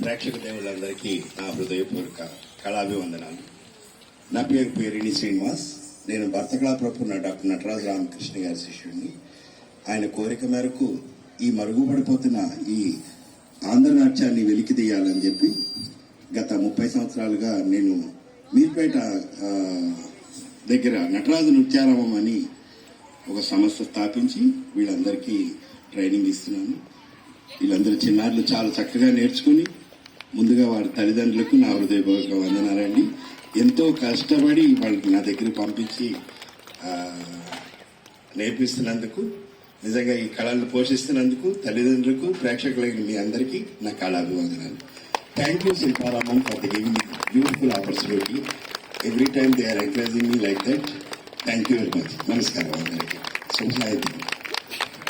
ప్రేక్షక దేవులందరికీ నా హృదయపూర్వక కళాభివందనాలు. నా పేరు పేరిణి శ్రీనివాస్. నేను భర్తకళాప్రభు డాక్టర్ నటరాజు రామకృష్ణ గారి శిష్యుడిని. ఆయన కోరిక మేరకు ఈ మరుగుపడిపోతున్న ఈ ఆంధ్ర నాట్యాన్ని వెలికి తీయాలని చెప్పి గత 30 సంవత్సరాలుగా నేను మీర్పేట దగ్గర నటరాజు నృత్యారామం అని ఒక సంస్థ స్థాపించి వీళ్ళందరికీ ట్రైనింగ్ ఇస్తున్నాను. వీళ్ళందరూ చిన్నారులు చాలా చక్కగా నేర్చుకుని ముందుగా వారి తల్లిదండ్రులకు నా హృదయపూర్వక వందనాలండి. ఎంతో కష్టపడి వాళ్ళకి నా దగ్గర పంపించి నేర్పిస్తున్నందుకు, నిజంగా ఈ కళలను పోషిస్తున్నందుకు తల్లిదండ్రులకు, ప్రేక్షకులైన మీ అందరికీ నా కళాభివందనాలు. Thank you Shilparamam for the giving beautiful opportunity. Every time they are encouraging me like that. Thank you very much. నమస్కారం అందరికీ. శుభాకాంక్షలు.